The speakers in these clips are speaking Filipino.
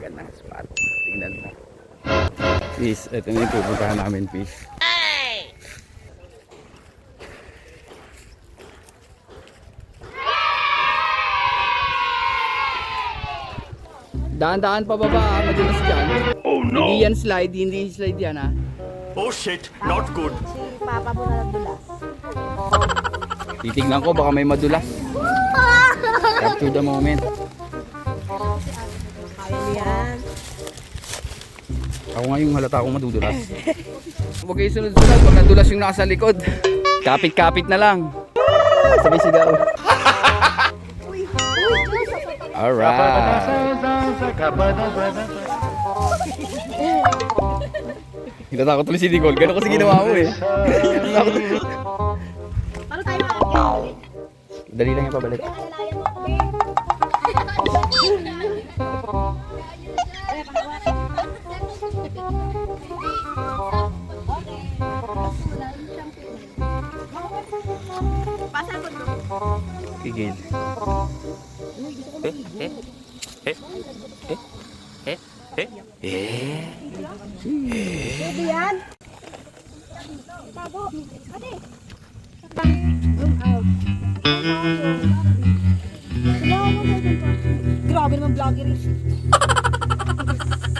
Ayan na, spot. Tingnan mo. Fish, ito na yung pupuntahan namin, fish. Daan-daan pa baba, madulas dyan. Oh no! Hindi yan slide, hindi slide yan ha. Oh shit, not good. Si Papa mo na nagdulas. Titignan ko, baka may madulas. Capture the moment. Kaya niyan. Ako nga yung halata akong madudulas. Huwag kayo sunod-sunod pag nadulas yung nasa likod. Kapit-kapit na lang. Sabay sigaw. Alright. Hinatakot tuloy si Nicole. Gano'n kasi ginawa mo eh. Paano tayo makakita? Dali lang yung pabalik. Alalayan mo ako, babe. Ay, pangawat. Pasa ko to. Tigil. Pwede yan? Bago. Ate. Zoom out. Grabe naman vlogger eh.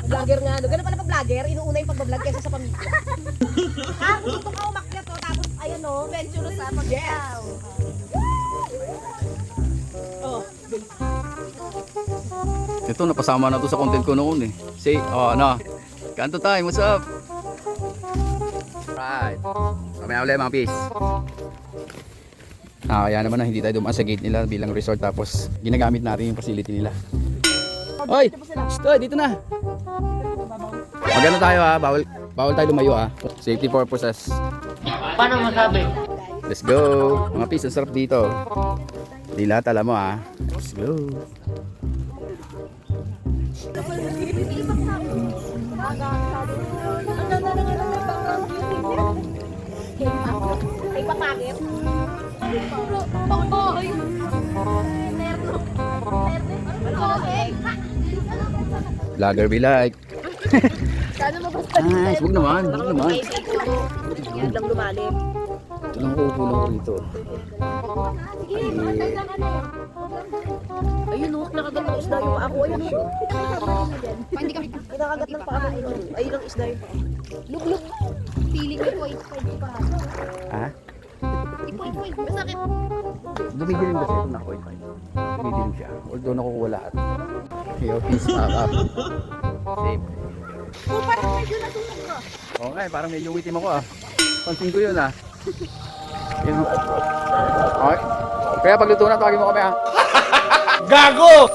Vlogger nga. Ganun pala pag vlogger, inuuna yung pagbablog kaysa sa pamilya. Gusto ka umakyat to, tapos ayan o, venture sa pag-yaw. Oh. Ito, napasama na to sa content ko noon eh. Say, oh ano, kanto time, what's up? Right. Mamaya ulit mga peace. Kaya naman na hindi tayo dumaan sa gate nila bilang resort tapos ginagamit natin yung facility nila. Hoy! Stoy, dito na! Magano tayo ha, bawal tayo lumayo ha. Safety purposes. Paano masabi? Let's go! Mga peace, ang sarap dito. Hindi lahat alam mo ha. Let's go! Ay, papakit. Vlogger be like. Sana magusta Nice, huwag naman, huwag naman. Yan lang lumalim. Ito lang ako upo lang rito. Ayun o, nakagat ng isda yung ako. Ayun o. Nakagat ng paa. Ayun ang isda yung paa. Luglug. Feeling ko ay pa. Ha? Ipoy. Masakit. Dumidilim kasi ito na coin. Dumidilim siya. Although nakukuha lahat. Yo, peace, pack up. Safe. Oh, parang medyo nasunog ka. Okay, parang medyo witim ako ah. Pansin ko yun ah. Yun. Okay. Kaya pagluto na, tawagin mo kami ah. Gago!